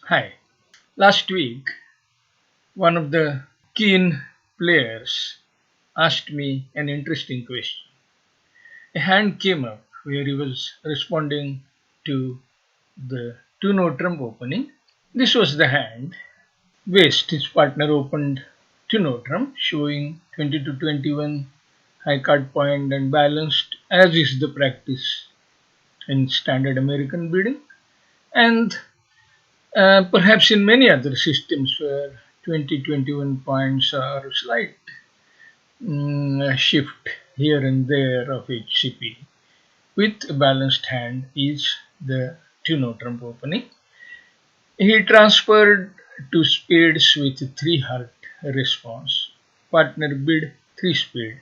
Hi. Last week, one of the keen players asked me an interesting question. A hand came up where he was responding to the two-note trump opening. This was the hand. West, his partner, opened two-note trump, showing 20 to 21 high card point and balanced, as is the practice in standard American bidding. And perhaps in many other systems where 20-21 points are slight shift here and there of HCP with a balanced hand is the two-note trump opening. He transferred to spades with three heart response. Partner bid three spade.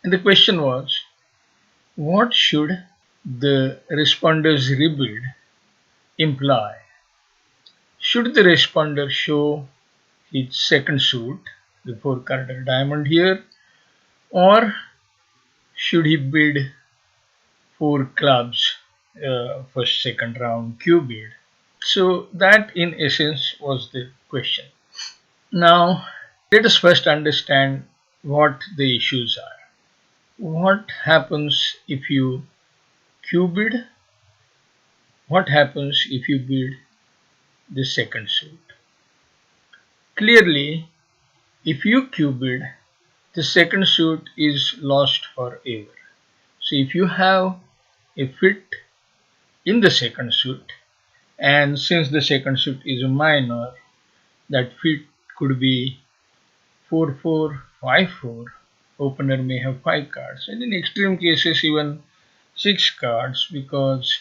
And the question was, what should the responder's rebid imply? Should the responder show its second suit, the four-carded diamond here, or should he bid four clubs first second round Q bid? So that in essence was the question. Now let us first understand what the issues are. What happens if you Q bid? What happens if you bid the second suit? Clearly, if you Q bid, the second suit is lost forever. So if you have a fit in the second suit, and since the second suit is a minor, that fit could be 4-4, 5-4. Opener may have 5 cards, and in extreme cases even 6 cards, because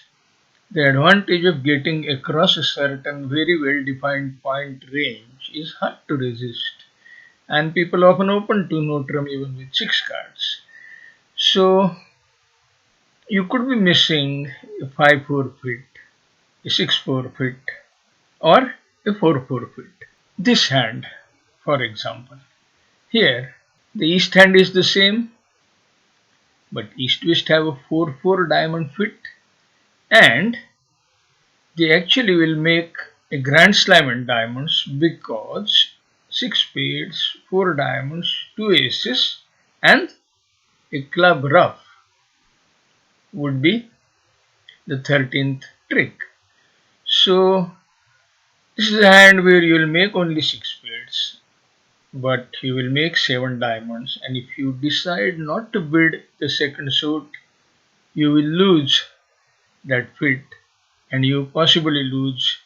the advantage of getting across a certain very well defined point range is hard to resist, and people often open two-note trump even with 6 cards. So you could be missing a 5-4 fit, a 6-4 fit, or a 4-4 fit. This hand, for example, here the east hand is the same, but east-west have a 4-4 diamond fit, and they actually will make a grand slam in diamonds because 6 spades, 4 diamonds, 2 aces, and a club ruff would be the 13th trick. So this is a hand where you will make only 6 spades, but you will make 7 diamonds, and if you decide not to bid the second suit, you will lose that fit, and you possibly lose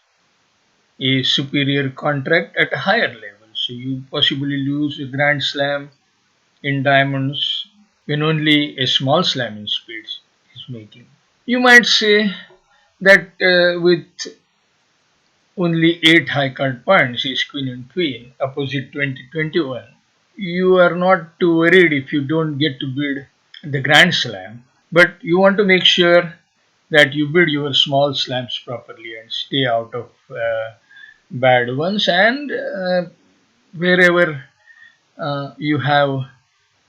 a superior contract at a higher level. So you possibly lose a grand slam in diamonds when only a small slam in spades is making. You might say that with only 8 high card points is queen and queen opposite 20-21. You are not too worried if you don't get to bid the grand slam, but you want to make sure that you bid your small slams properly and stay out of bad ones, and wherever you have a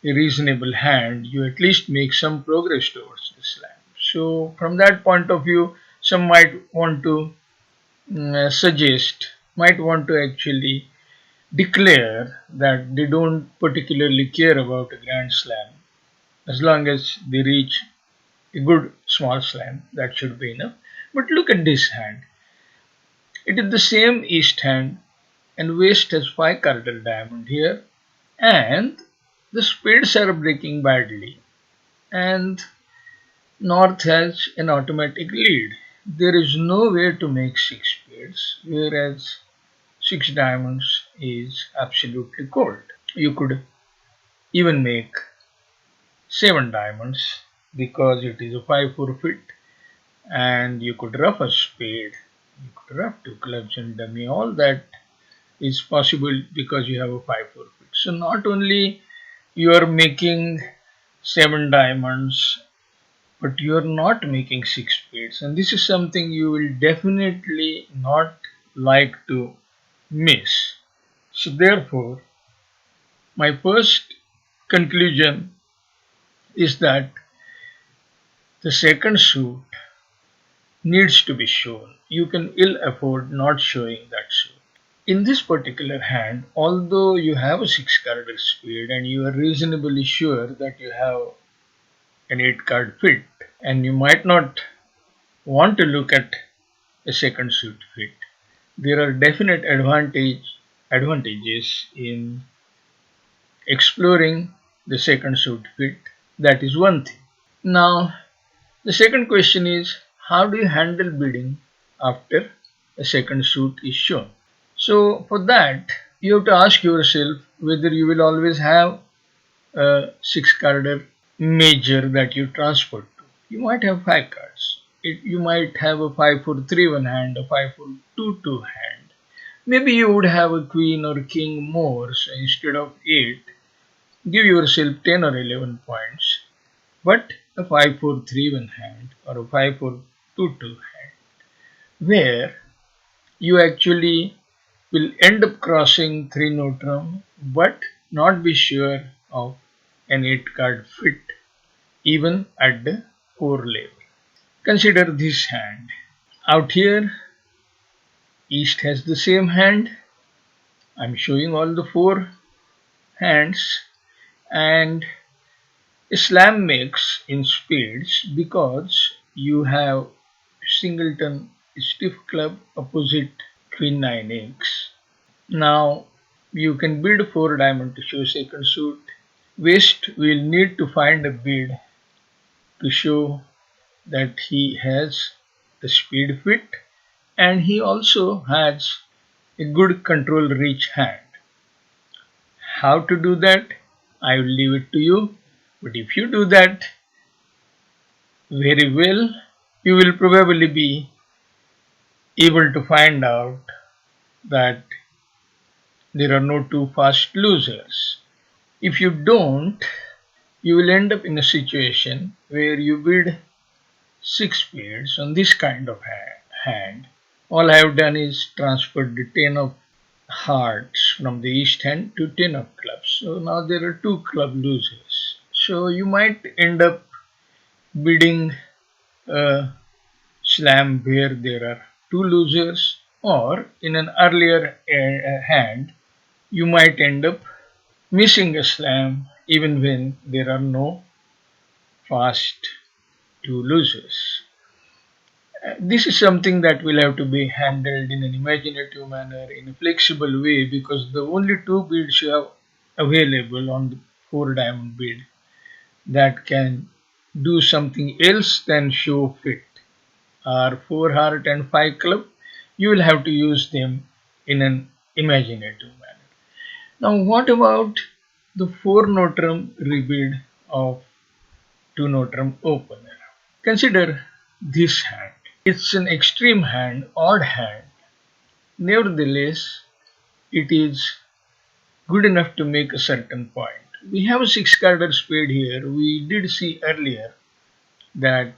reasonable hand, you at least make some progress towards the slam. So from that point of view, some might want to might want to actually declare that they don't particularly care about a grand slam. As long as they reach a good small slam, that should be enough. But look at this hand. It is the same east hand, and west has 5 carded diamond here, and the spades are breaking badly, and north has an automatic lead. There is no way to make 6 spades, whereas 6 diamonds is absolutely cold. You could even make 7 diamonds because it is a 5-4 fit, and you could rough a spade, you could rough 2 clubs and dummy. All that is possible because you have a 5-4 fit. So not only you are making 7 diamonds, but you are not making 6 spades, and this is something you will definitely not like to miss. So therefore, my first conclusion is that the second suit needs to be shown. You can ill afford not showing that suit. In this particular hand, although you have a 6 card spade and you are reasonably sure that you have an 8 card fit, and you might not want to look at a second suit fit, there are definite advantages in exploring the second suit fit. That is one thing. Now, the second question is, how do you handle bidding after a second suit is shown? So for that, you have to ask yourself whether you will always have a 6-carder major that you transfer to. You might have 5 cards. You might have a 5-4-3-1 hand, a 5-4-2-2 hand. Maybe you would have a queen or king more, so instead of 8, give yourself 10 or 11 points. But a 5-4-3-1 hand or a 5-4-2-2 hand, where you actually will end up crossing 3 notram but not be sure of an 8 card fit even at the 4 level. Consider this hand. Out here, East has the same hand. I'm showing all the 4 hands, and slam makes in spades because you have singleton stiff club opposite queen 9x. Now you can bid 4 diamond to show second suit. West will need to find a bid to show that he has the speed fit and he also has a good control reach hand. How to do that? I will leave it to you. But if you do that very well, you will probably be able to find out that there are no too fast losers. If you don't, you will end up in a situation where you bid 6 spades on this kind of hand. All I have done is transferred the 10 of hearts from the east hand to 10 of clubs. So now there are 2 club losers. So you might end up bidding a slam where there are 2 losers, or in an earlier hand you might end up missing a slam even when there are no fast 2 losers. This is something that will have to be handled in an imaginative manner, in a flexible way, because the only 2 bids you have available on the 4 diamond bid that can do something else than show fit are 4 heart and 5 club. You will have to use them in an imaginative manner. Now what about the 4 notram rebid of 2 notram opener? Consider this hand. It's an extreme hand, odd hand. Nevertheless, it is good enough to make a certain point. We have a 6-carder spade here. We did see earlier that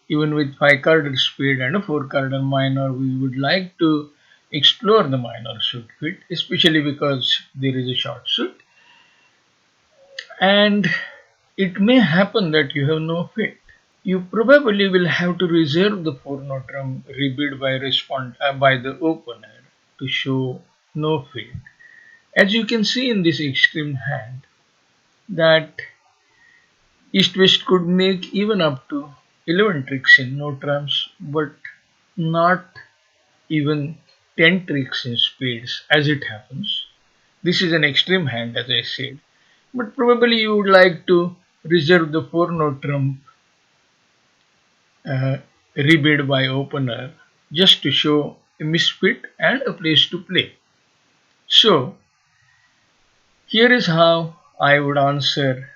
even with 5-carder spade and a 4-carder minor, we would like to explore the minor suit fit, especially because there is a short suit. And it may happen that you have no fit. You probably will have to reserve the 4 notram rebid by the opener to show no fit. As you can see in this extreme hand, that East-West could make even up to 11 tricks in notrams, but not even 10 tricks in spades as it happens. This is an extreme hand, as I said, but probably you would like to reserve the 4 notram rebid by opener just to show a misfit and a place to play. So here is how I would answer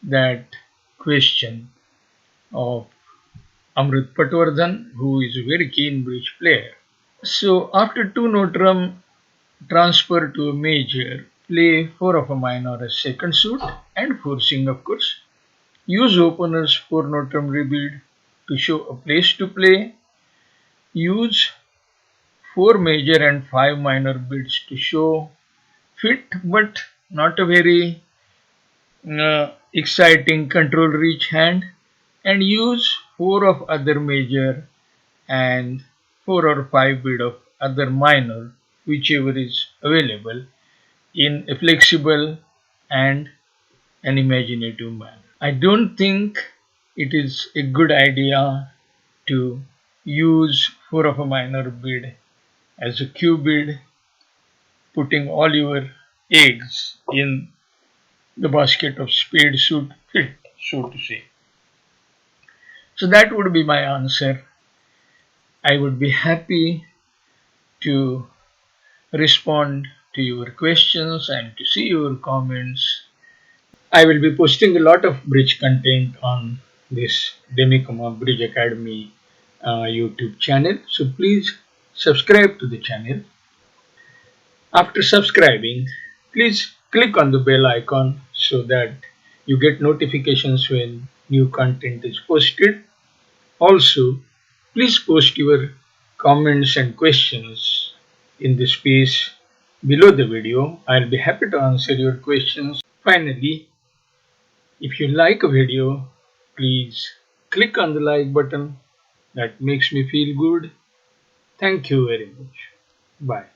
that question of Amrut Patwardhan, who is a very keen bridge player. So after 2 notram, transfer to a major, play 4 of a minor as second suit and forcing, of course. Use opener's 4 notram rebid to show a place to play. Use 4 major and 5 minor bids to show fit, but not a very exciting control reach hand, and use 4 of other major and 4 or 5 bit of other minor, whichever is available, in a flexible and an imaginative manner. I don't think it is a good idea to use 4 of a minor bid as a Q bid, putting all your eggs in the basket of spade suit fit, so to say. So that would be my answer. I would be happy to respond to your questions and to see your comments. I will be posting a lot of bridge content on this Demicoma Bridge Academy YouTube channel. So please subscribe to the channel. After subscribing, please click on the bell icon so that you get notifications when new content is posted. Also, please post your comments and questions in the space below the video. I'll be happy to answer your questions. Finally, if you like a video, please click on the like button. That makes me feel good. Thank you very much. Bye.